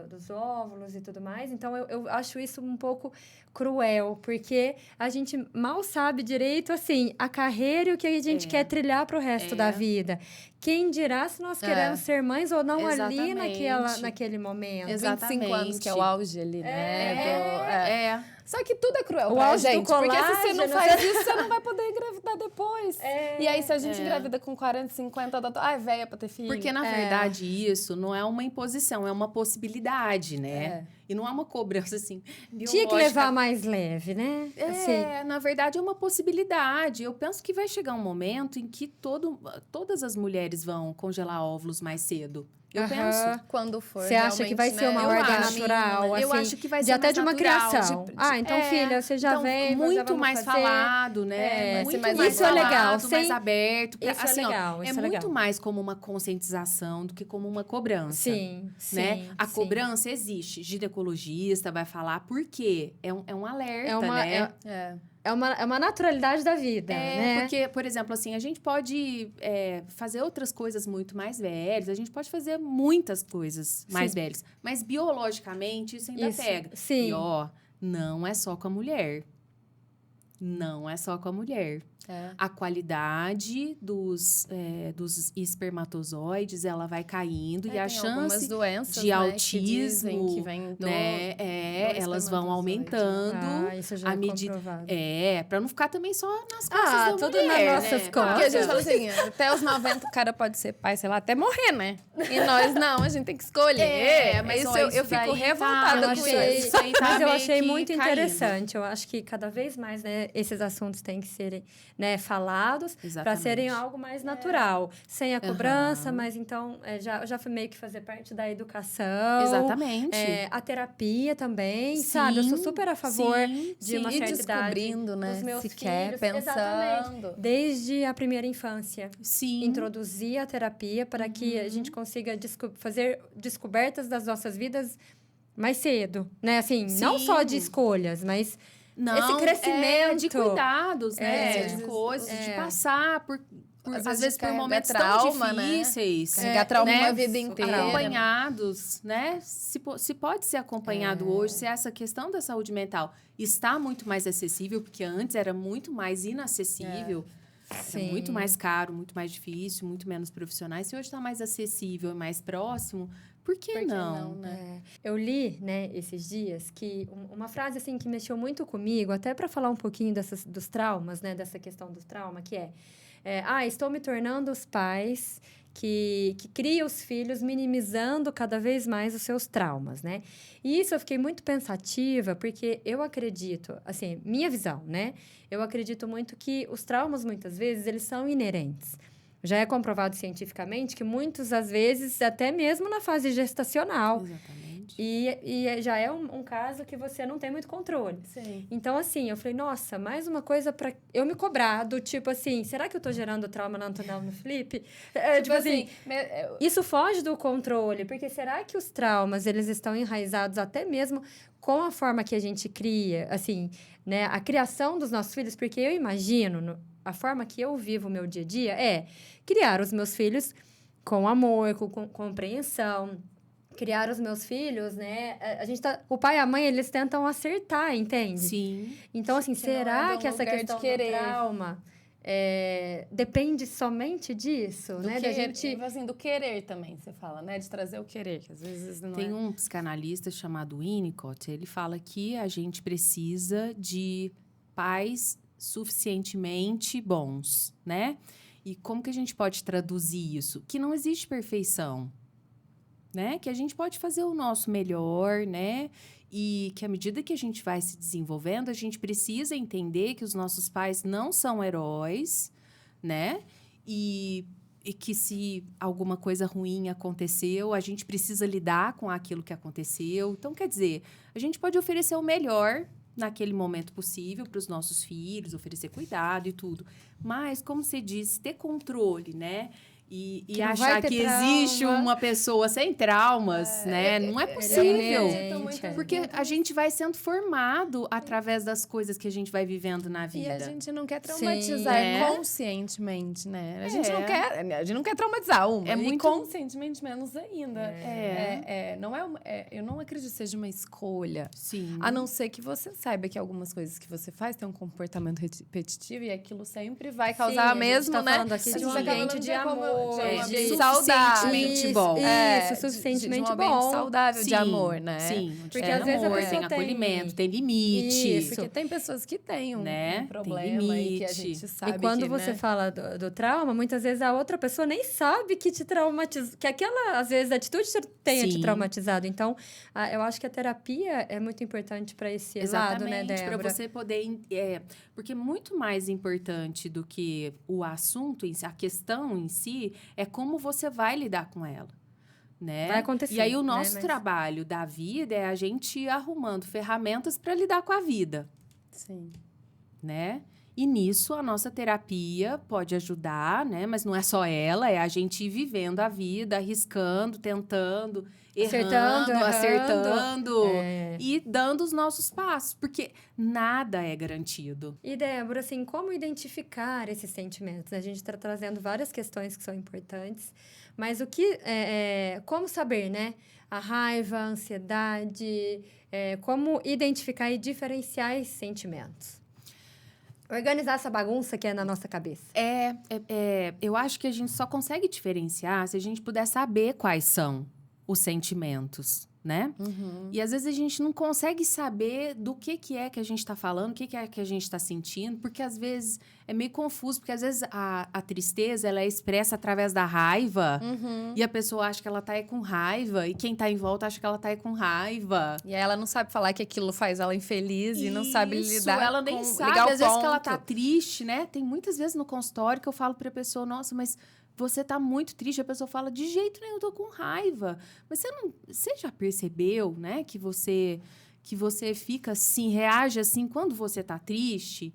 dos óvulos e tudo mais. Então, eu acho isso um pouco cruel, porque a gente mal sabe direito, assim, a carreira e o que a gente quer trilhar para o resto da vida. Quem dirá se nós queremos ser mães ou não ali naquele momento. Exatamente. 25 anos, que é o auge ali, né? Só que tudo é cruel O pra auge do gente, porque se você não colágeno, faz isso, você não vai poder engravidar depois. E aí, se a gente engravida com 40, 50, é velha pra ter filho. Porque, na verdade, isso não é uma imposição, é uma possibilidade, né? E não é uma cobrança, assim, biológica. Tinha que levar mais leve, né? Na verdade, é uma possibilidade. Eu penso que vai chegar um momento em que todas as mulheres vão congelar óvulos mais cedo. Eu penso. Quando for. Você acha que vai ser uma Eu ordem acho, natural, assim, eu acho que vai ser até mais de uma natural, criação. Então, filha, você já então, vem, já muito vamos mais fazer. falado, né? Muito mais mais isso é legal, falado, mais aberto. Isso assim, é legal, é isso é muito legal. mais como uma conscientização do que como uma cobrança. Sim, né? A sim. cobrança existe. Ginecologista vai falar por quê? É um alerta, né? É uma naturalidade da vida, né? Porque, por exemplo, assim, a gente pode fazer outras coisas muito mais velhas, a gente pode fazer muitas coisas mais velhas, mas biologicamente isso ainda pega. Sim. E, não é só com a mulher. Não é só com a mulher. a qualidade dos espermatozoides, ela vai caindo e a chance doenças, de autismo, que vem do elas vão aumentando. Isso já à é medida. comprovado. Para não ficar também só nas costas da tudo mulher, nas nossas né? costas. Porque a gente fala assim, até os 90 o cara pode ser pai, sei lá, até morrer, né? E nós não, a gente tem que escolher. Mas isso ó, eu isso fico daí revoltada eu com achei- isso. Isso aí tá Mas eu meio achei que muito caindo. interessante. Eu acho que cada vez mais, né, esses assuntos têm que serem, né, falados para Exatamente. serem algo mais natural, sem a cobrança, mas então já foi meio que fazer parte da educação. Exatamente. A terapia também, Sim, sabe? Eu sou super a favor sim, de uma E certa idade descobrindo, né? dos meus Se filhos. quer, pensando. Exatamente. Desde a primeira infância. Sim. Introduzir a terapia para que a gente consiga fazer descobertas das nossas vidas mais cedo, né? Assim, não Sim. só de escolhas, mas esse crescimento. de cuidados, né? É. De coisas, de passar por às vezes por carrega momentos trauma, tão difíceis. Carregar trauma né? uma vida inteira. Acompanhados, né? Se pode ser acompanhado hoje, se essa questão da saúde mental está muito mais acessível, porque antes era muito mais inacessível. É muito mais caro, muito mais difícil, muito menos profissionais. Se hoje está mais acessível e mais próximo, por que não? né? Eu li, né, esses dias, que uma frase, assim, que mexeu muito comigo, até para falar um pouquinho dos traumas, né, dessa questão do trauma, que estou me tornando os pais que cria os filhos minimizando cada vez mais os seus traumas, né? E isso eu fiquei muito pensativa, porque eu acredito, assim, minha visão, né? Eu acredito muito que os traumas, muitas vezes, eles são inerentes. Já é comprovado cientificamente que muitas, às vezes, até mesmo na fase gestacional. Exatamente. E já é um caso que você não tem muito controle. Sim. Então, assim, eu falei, nossa, mais uma coisa para eu me cobrar, do tipo assim, será que eu tô gerando trauma na Antonella no Felipe? Tipo assim, isso foge do controle, porque será que os traumas, eles estão enraizados até mesmo com a forma que a gente cria, assim, né, a criação dos nossos filhos? Porque eu imagino, a forma que eu vivo o meu dia a dia é criar os meus filhos com amor, com compreensão, criar os meus filhos, né? O pai e a mãe, eles tentam acertar, entende? Sim. Então, assim, será que essa lugar de questão do querer. trauma depende somente disso, né? Da gente... Assim, do querer também, você fala, né? De trazer o querer, que às vezes não Tem um psicanalista chamado Winnicott, ele fala que a gente precisa de pais suficientemente bons, né? E como que a gente pode traduzir isso? Que não existe perfeição, né? Que a gente pode fazer o nosso melhor, né? E que à medida que a gente vai se desenvolvendo, a gente precisa entender que os nossos pais não são heróis, né? E que se alguma coisa ruim aconteceu, a gente precisa lidar com aquilo que aconteceu. Então, quer dizer, a gente pode oferecer o melhor naquele momento possível para os nossos filhos, oferecer cuidado e tudo. Mas, como você disse, ter controle, né? E achar que existe uma pessoa sem traumas, né? Não é possível. Porque a gente vai sendo formado através das coisas que a gente vai vivendo na vida. E a gente não quer traumatizar conscientemente, né? A gente não quer traumatizar uma. E conscientemente menos ainda. Eu não acredito que seja uma escolha. Sim. A não ser que você saiba que algumas coisas que você faz têm um comportamento repetitivo e aquilo sempre vai causar mesmo, tá né? falando aqui de um ambiente de amor. Suficientemente bom. Isso, suficientemente de um bom. ambiente saudável de amor, né? Sim, porque às vezes a pessoa tem acolhimento, tem limite. Isso. Porque tem pessoas que têm um tem problema e que a limite. gente sabe E quando que, você né? fala do trauma, muitas vezes a outra pessoa nem sabe que te traumatizou, que aquela, às vezes, atitude tenha te traumatizado. Então, eu acho que a terapia é muito importante para esse lado, né, Débora? Para você poder... porque muito mais importante do que o assunto em si, a questão em si, é como você vai lidar com ela. Né? Vai acontecer. E aí, o nosso trabalho da vida é a gente ir arrumando ferramentas para lidar com a vida. Sim. Né? E nisso, a nossa terapia pode ajudar, né? Mas não é só ela, é a gente ir vivendo a vida, arriscando, tentando, errando, acertando e dando os nossos passos, porque nada é garantido. E, Débora, assim, como identificar esses sentimentos? A gente está trazendo várias questões que são importantes, mas como saber, né? A raiva, a ansiedade, como identificar e diferenciar esses sentimentos? Organizar essa bagunça que é na nossa cabeça. Eu acho que a gente só consegue diferenciar se a gente puder saber quais são os sentimentos, né? E às vezes a gente não consegue saber do que é que a gente tá falando, o que é que a gente tá sentindo, porque às vezes é meio confuso, porque às vezes a tristeza, ela é expressa através da raiva, e a pessoa acha que ela tá aí com raiva, e quem tá em volta acha que ela tá aí com raiva. E aí ela não sabe falar que aquilo faz ela infeliz e não sabe lidar ela nem com, sabe, ligar o às vezes que ela ponto. tá triste, né? Tem muitas vezes no consultório que eu falo pra pessoa, nossa, mas você tá muito triste. A pessoa fala, de jeito nenhum, eu tô com raiva. Mas você já percebeu, né, que você fica assim, reage assim quando você tá triste?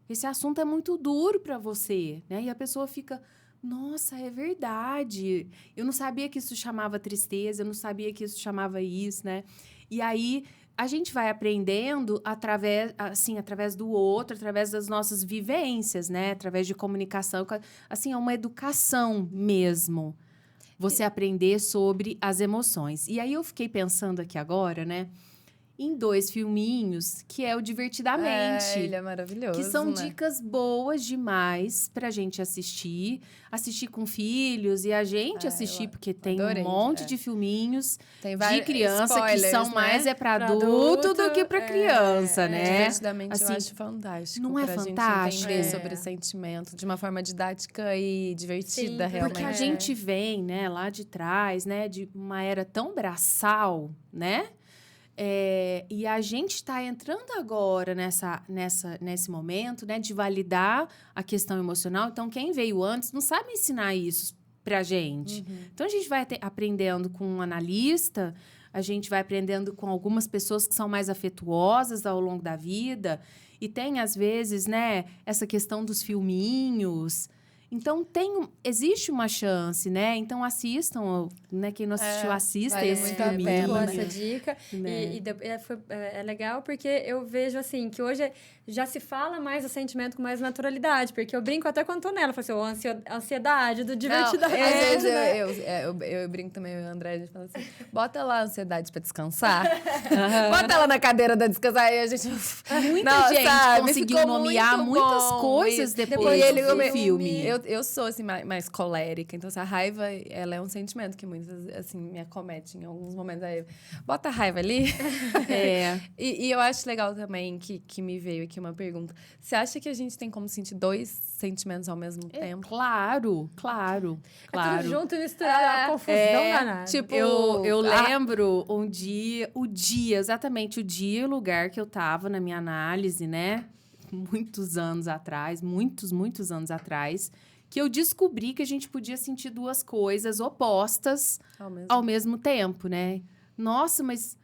Esse assunto é muito duro pra você, né? E a pessoa fica, nossa, é verdade. Eu não sabia que isso chamava tristeza, eu não sabia que isso chamava isso, né? E aí a gente vai aprendendo através do outro, através das nossas vivências, né? Através de comunicação. Assim, é uma educação mesmo. Você aprender sobre as emoções. E aí eu fiquei pensando aqui agora, né? Em 2 filminhos, que é o Divertidamente. Ele é maravilhoso, Que são né? dicas boas demais pra gente assistir. Assistir com filhos e a gente assistir, porque tem adorei, um monte de filminhos Tem de vários criança que spoilers, são né? mais pra Pra adulto do adulto, que pra criança, né? Divertidamente, Assim, eu acho fantástico. não é pra fantástico? gente entender É. sobre sentimento de uma forma didática e divertida, Sim, realmente. Porque a gente vem, né, lá de trás, né, de uma era tão braçal, né? E a gente está entrando agora nesse momento, né, de validar a questão emocional. Então, quem veio antes não sabe ensinar isso pra gente. Então, a gente vai aprendendo com um analista, a gente vai aprendendo com algumas pessoas que são mais afetuosas ao longo da vida. E tem, às vezes, né, essa questão dos filminhos. Então, existe uma chance, né? Então, assistam, né? Quem não assistiu, assista vale esse muito a filminho. pena, Boa né? essa dica. Né? É legal porque eu vejo, assim, que hoje já se fala mais do sentimento com mais naturalidade. Porque eu brinco até com a Antonella. Eu falo assim, ansiedade, do divertidade. Não, às vezes né? eu brinco também, o André, a gente fala assim, bota lá a ansiedade pra descansar. Bota ela na cadeira da descansar e a gente... Muita gente conseguiu ficou nomear muito muitas bom. coisas E depois do filme. Eu sou, assim, mais colérica. Então, essa raiva, ela é um sentimento que muitas, assim, me acomete em alguns momentos. Aí, bota a raiva ali. E eu acho legal também que me veio aqui uma pergunta. Você acha que a gente tem como sentir 2 sentimentos ao mesmo tempo? Claro. É tudo junto e misturado, é uma confusão danada. Tipo, Eu lembro exatamente o dia e o lugar que eu tava na minha análise, né? Muitos anos atrás, muitos anos atrás, que eu descobri que a gente podia sentir 2 coisas opostas ao mesmo tempo, né? Nossa, mas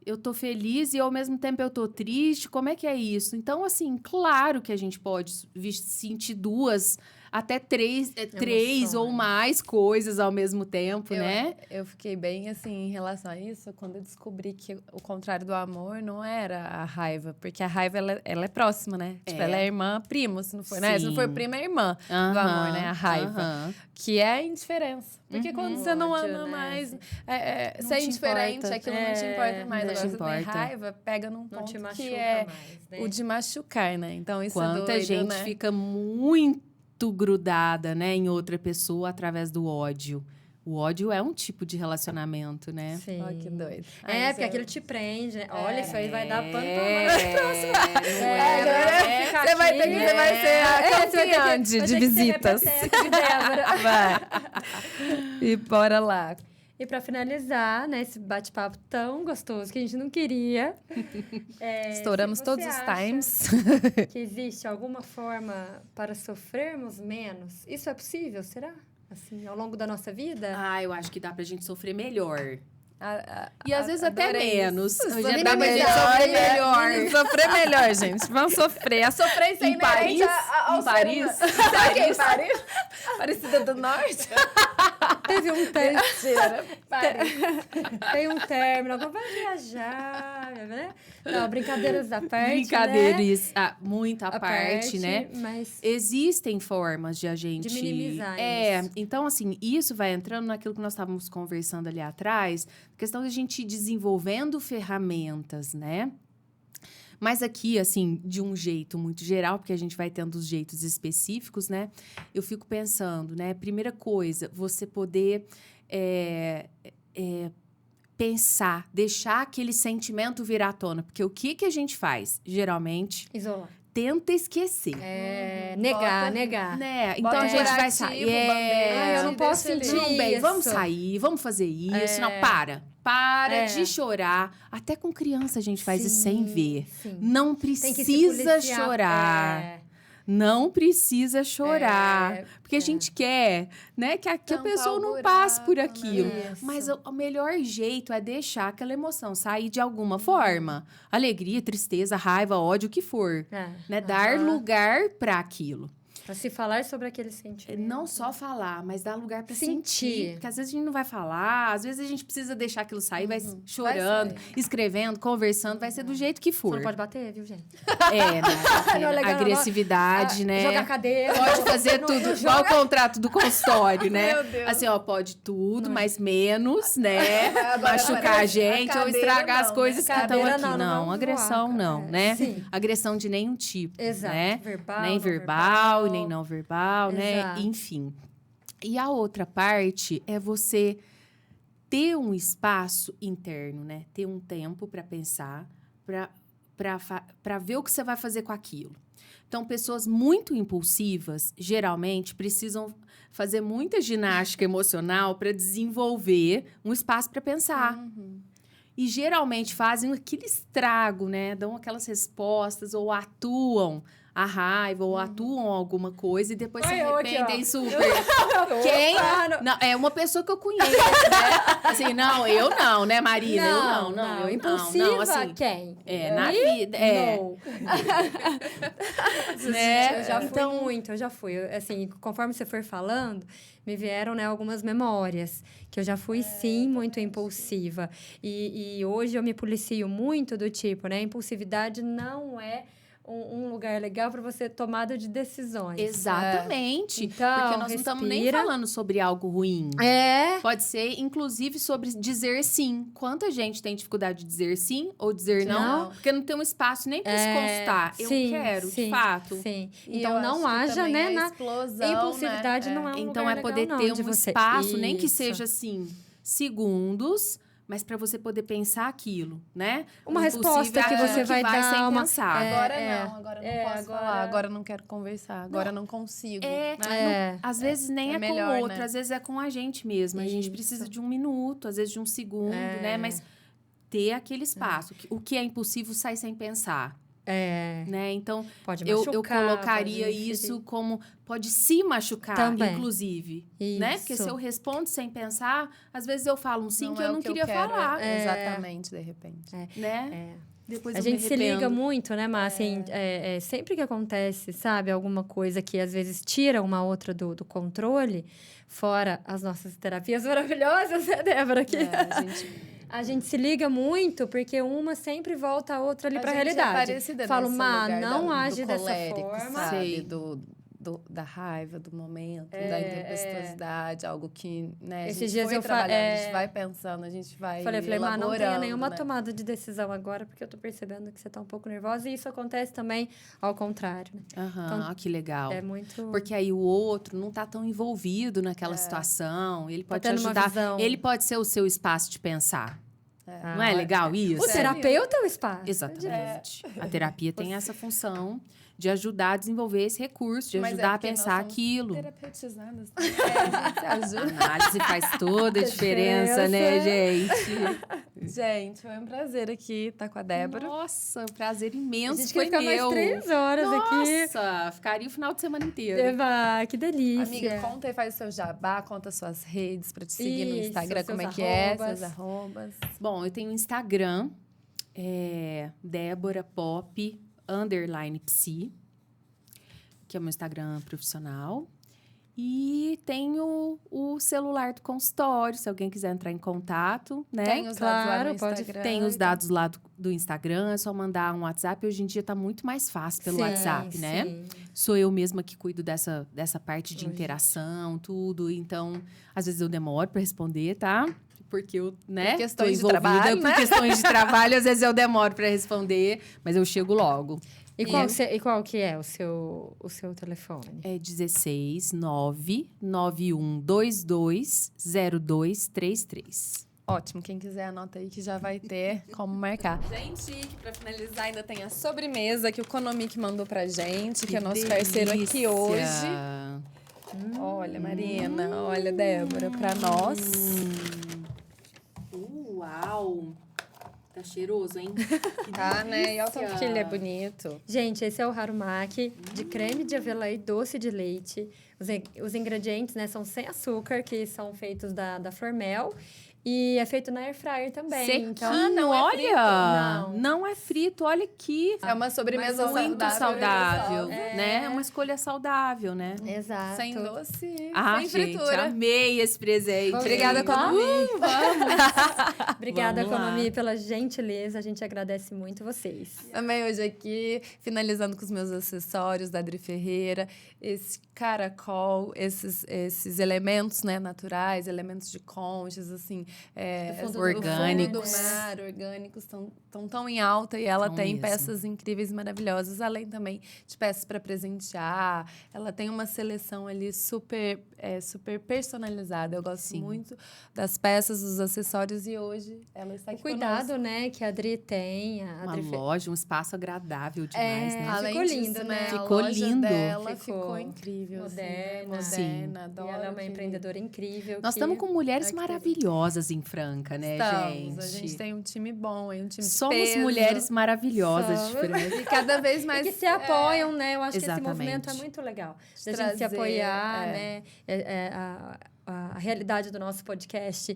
eu tô feliz e ao mesmo tempo eu tô triste, como é que é isso? Então, assim, claro que a gente pode sentir 2, até 3 ou mais coisas ao mesmo tempo, né? Eu fiquei bem, assim, em relação a isso, quando eu descobri que o contrário do amor não era a raiva. Porque a raiva, ela é próxima, né? Tipo, ela é irmã, primo, se não for, né? Se não for prima, é irmã do amor, né? A raiva. Que é a indiferença. Porque quando você não Ódio, ama né? mais, Não ser te indiferente, importa. aquilo não te importa mais. não Agora, te você tem importa. raiva, pega num Não ponto te machuca que é mais, né? o de machucar, né? Então, isso é Quanta doido, gente né? fica muito grudada, né, em outra pessoa através do ódio. O ódio é um tipo de relacionamento, né? Sim. Ó, que doido. Porque aquilo te prende, né? Olha, isso aí vai dar pano Você vai ter que, você vai ser a campeã de visitas. Vai. E bora lá. E para finalizar, né, esse bate-papo tão gostoso que a gente não queria. Estouramos se todos você os acha times. Que existe alguma forma para sofrermos menos? Isso é possível, será? Assim, ao longo da nossa vida? Eu acho que dá pra gente sofrer melhor. E às vezes até menos. Já dá pra gente melhor, sofrer né? melhor. Sofrer melhor, gente. Vamos sofrer. A sofrência Em Paris? Em Paris? Sabe em Paris? Aparecida do Norte? Teve um término. Mentira. Paris. Tem um término. Vai viajar, né? Não, brincadeiras à parte, Brincadeiras, muito à A parte, né? Mas Existem formas de a gente... de minimizar isso. Então, assim, isso vai entrando naquilo que nós estávamos conversando ali atrás, questão de a gente ir desenvolvendo ferramentas, né? Mas aqui, assim, de um jeito muito geral, porque a gente vai tendo os jeitos específicos, né? Eu fico pensando, né? Primeira coisa, você poder pensar, deixar aquele sentimento vir à tona. Porque o que a gente faz? Geralmente, Isolar. tenta esquecer. Negar, negar. Né? Então Bota a gente vai curativo, sair. eu não posso sentir Não, bem, isso. vamos sair, vamos fazer isso. Não, para de chorar. Até com criança a gente faz isso sem ver. Sim. Não Tem que se precisa policiar. chorar. Não precisa chorar. Porque a gente quer, né, que a Tampar pessoa o não passe por buraco, aquilo. né? Isso. Mas o melhor jeito é deixar aquela emoção sair de alguma forma. Alegria, tristeza, raiva, ódio, o que for. Né? Dar lugar para aquilo. Pra se falar sobre aquele sentimento. Não só falar, mas dar lugar para Sentir. sentir. Porque às vezes a gente não vai falar, às vezes a gente precisa deixar aquilo sair, vai chorando, escrevendo, conversando, vai ser do jeito que Você for. não pode bater, viu, gente? Né? Não é legal, Agressividade, né? Jogar cadeira. Pode fazer tudo, igual o contrato do consultório, né? Meu Deus. Assim, ó, pode tudo, mas menos, né? Machucar a gente ou cadeira estragar as não, coisas né? que estão Cadeira aqui. não, não vamos Agressão voar, não, cara. né? Sim. Agressão de nenhum tipo, Exato. né? Verbal, Nem não verbal, verbal. nem não verbal, né? Exato. Enfim. E a outra parte é você ter um espaço interno, né? Ter um tempo para pensar, para ver o que você vai fazer com aquilo. Então, pessoas muito impulsivas, geralmente, precisam fazer muita ginástica emocional para desenvolver um espaço para pensar. E, geralmente, fazem aquele estrago, né? Dão aquelas respostas ou atuam a raiva ou atuam alguma coisa e depois se eu aqui, arrependem ó. super. Quem? Não, é uma pessoa que eu conheço, né? Assim, não, eu não, né, Marina? Eu não. Eu Impulsiva, não, assim, quem? na vida. Não. Né? Eu já fui Então- muito, eu já fui. Assim, conforme você for falando, me vieram, né, algumas memórias. Que eu já fui, sim, muito impulsiva. E hoje eu me policio muito do tipo, né? Impulsividade não é um lugar legal para você tomada de decisões. Exatamente. Então, porque nós não estamos nem respira. falando sobre algo ruim. Pode ser, inclusive, sobre dizer sim. Quanta gente tem dificuldade de dizer sim ou dizer não? Não. Porque não tem um espaço nem para se constar. Eu Sim, quero, sim, de fato. Sim. E Então, eu não acho que haja, também né, a na explosão, impulsividade né? não é um Então, lugar é poder legal, ter não, de um você. espaço, nem que Isso. seja assim, segundos, mas para você poder pensar aquilo, né? Uma O resposta impossível é que aquilo você vai dar sem uma- pensar. Agora É, não, agora não é, posso agora- falar, agora não quero conversar, agora não consigo. né? Às vezes nem é é, melhor, com o outro, né? às vezes é com a gente mesmo. A gente Isso. precisa de um minuto, às vezes de um segundo, né? Mas ter aquele espaço. O que é impossível sai sem pensar, né? Então, Pode eu machucar, colocaria pode ferir. isso como... Pode se machucar, Também. inclusive. Né? Porque Isso. se eu respondo sem pensar, às vezes eu falo um sim que eu não queria quero, falar, exatamente, de repente. né? Depois A eu gente me se liga arrependo. muito, né, Má? Assim, sempre que acontece, sabe, alguma coisa que às vezes tira uma outra do controle, fora as nossas terapias maravilhosas, né, Débora? Que A gente a gente se liga muito porque uma sempre volta a outra ali pra realidade. É parecida Falo, nesse Má, lugar não do age dessa colérico, forma. sabe? Sei. Da raiva, do momento, da intempestuosidade, algo que, né, a Esses gente dias foi eu trabalhando, a gente vai pensando, a gente vai Falei, Má, não tenha elaborando, nenhuma né? tomada de decisão agora, porque eu tô percebendo que você tá um pouco nervosa. E isso acontece também ao contrário, né? Aham, que legal. É muito... Porque aí o outro não tá tão envolvido naquela situação. Ele pode te tendo uma ajudar. visão. Ele pode ser o seu espaço de pensar. Ah, Não é legal isso? O terapeuta é o espaço. Exatamente. A terapia tem essa função de ajudar a desenvolver esse recurso, de Mas é ajudar a porque nós pensar somos aquilo. Terapeutizadas. A gente se A ajuda. análise faz toda a diferença, né, gente? Gente, foi um prazer aqui estar com a Débora. Nossa, prazer A imenso gente foi quer ficar meu. mais 3 horas aqui. Nossa, ficaria o final de semana inteiro. Eva, que delícia. Amiga, conta aí, faz o seu jabá, conta suas redes pra te seguir no Isso, Instagram, como é seus que é, arrobas. seus arrobas. Bom, eu tenho um Instagram, Débora Pop _psi, que é o meu Instagram profissional. E tenho o celular do consultório, se alguém quiser entrar em contato, né? Tem os dados lá Claro, no pode- Instagram. Tem os dados lá do Instagram, é só mandar um WhatsApp. Hoje em dia tá muito mais fácil pelo Sim, WhatsApp, né? sim. sou eu mesma que cuido dessa parte de interação, tudo. Então, às vezes eu demoro para responder, tá? Porque eu, né? Por questões tô de envolvida trabalho, por né? questões de trabalho, às vezes eu demoro para responder, mas eu chego logo. E qual que é o seu telefone? É 16 99122 0233. Ótimo, quem quiser anota aí que já vai ter como marcar. Gente, que pra finalizar ainda tem a sobremesa que o Konomic mandou pra gente, que é nosso parceiro aqui hoje. Olha, Marina, olha, Débora, pra nós. Uau! Tá cheiroso, hein? Tá, né? E olha o tanto que ele é bonito. Gente, esse é o Harumaki de creme de avelã e doce de leite. Os ingredientes, né, são sem açúcar, que são feitos da Flormel. E é feito na air fryer também. Sequinho, Então, não é frito. olha! Não. Não é frito, olha aqui. É uma sobremesa Muito saudável, É. né? É uma escolha saudável, né? Exato. Sem doce, Sem sem gente, fritura. amei esse presente. Obrigada, Konomi. Obrigada, Vamos lá. Konomi, pela gentileza. A gente agradece muito vocês. Também hoje aqui, finalizando com os meus acessórios da Adri Ferreira, esse caracol, esses elementos, né, naturais, elementos de conchas, assim, Do fundo orgânicos. do mar, orgânicos, estão tão em alta e ela Tão tem mesmo. peças incríveis e maravilhosas, além também de peças para presentear. Ela tem uma seleção ali super personalizada. Eu gosto Sim. muito das peças, dos acessórios e hoje ela está O aqui cuidado, conosco. né, que a Adri tem. A Uma Adri loja, um espaço agradável demais, né? Ficou Além lindo, disso, né? A Ficou loja lindo. dela Ficou ficou incrível. moderna. Assim, Sim. moderna, E adoro. ela é uma que- empreendedora incrível. Nós que- estamos com mulheres Ai, que maravilhosas em Franca, né, Estamos. gente? A gente tem um time bom, hein? Um time de Somos peso. mulheres maravilhosas de Somos. Franca. E cada vez E mais... que se apoiam, né? Eu acho que esse Exatamente. movimento é muito legal. Da gente se Trazer, apoiar, né? A realidade do nosso podcast.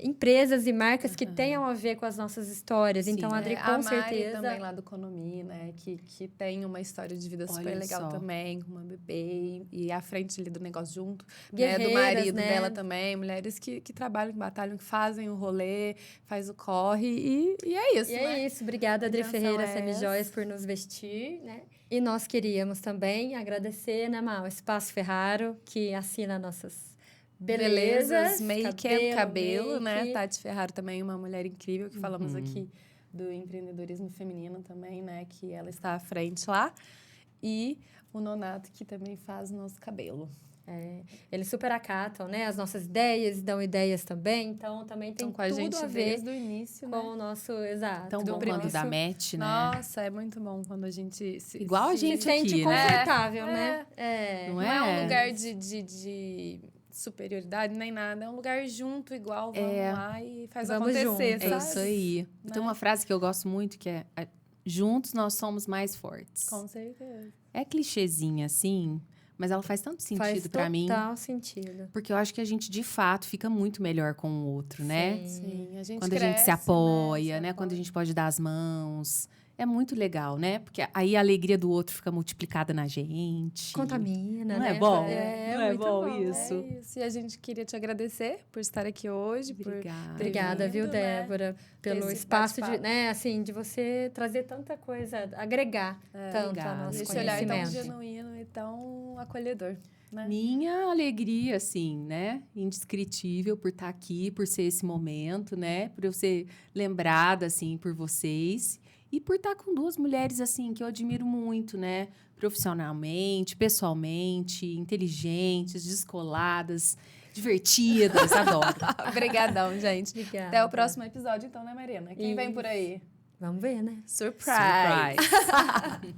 Empresas e marcas que tenham a ver com as nossas histórias. Sim. Então, a Adri, a com Mari certeza... também lá do Konomi, né? Que tem uma história de vida super Olha legal só. também, com uma bebê e à frente ali do negócio junto. Né, Guerreiras, do marido né? dela também. Mulheres que trabalham, que batalham, que fazem o rolê, faz o corre e é isso, E né? é isso. Obrigada, Adri Intenção Ferreira, é Semijoias, essa. por nos vestir, né? E nós queríamos também agradecer, né, Mal, Espaço Ferraro, que assina nossas belezas. make-up, cabelo, né? make. Tati Ferraro também, uma mulher incrível, que falamos aqui do empreendedorismo feminino também, né? Que ela está à frente lá. E o Nonato, que também faz o nosso cabelo. Eles super acatam, né, as nossas ideias, dão ideias também. Então, também tem Estão com a tudo gente a ver desde o início, com né? o nosso... Exato. Tão do bom quando nosso- dá match, né? Nossa, é muito bom quando a gente Igual a Se gente sente aqui, né? confortável, né? Não Não é um é? lugar de superioridade nem nada, é um lugar junto, igual, vamos lá e faz Vamos acontecer, junto. É sabe? isso aí. Né? Tem uma frase que eu gosto muito que é: juntos nós somos mais fortes. Com certeza. É clichêzinha, assim, mas ela faz tanto sentido Faz pra mim. total sentido. Porque eu acho que a gente, de fato, fica muito melhor com o outro, né? Sim, a gente Quando a gente cresce, se apoia, se né? Quando a apoia. gente pode dar as mãos. É muito legal, né? Porque aí a alegria do outro fica multiplicada na gente. Contamina, Não né? é bom? É, Não é muito bom bom. isso? É isso. E a gente queria te agradecer por estar aqui hoje. Obrigada. Obrigada, viu, vindo, né? Débora, pelo Esse espaço de, bate-papo. né, assim, de você trazer tanta coisa, agregar tanto ao obrigada. nosso Esse olhar tão conhecimento. genuíno e tão acolhedor, né? Minha alegria, assim, né? Indescritível por estar aqui, por ser esse momento, né? Por eu ser lembrada, assim, por vocês. E por estar com duas mulheres, assim, que eu admiro muito, né? Profissionalmente, pessoalmente, inteligentes, descoladas, divertidas, adoro. Obrigadão, gente. Obrigada. Até o próximo episódio, então, né, Marina? Quem vem por aí? Vamos ver, né? Surprise! Surprise.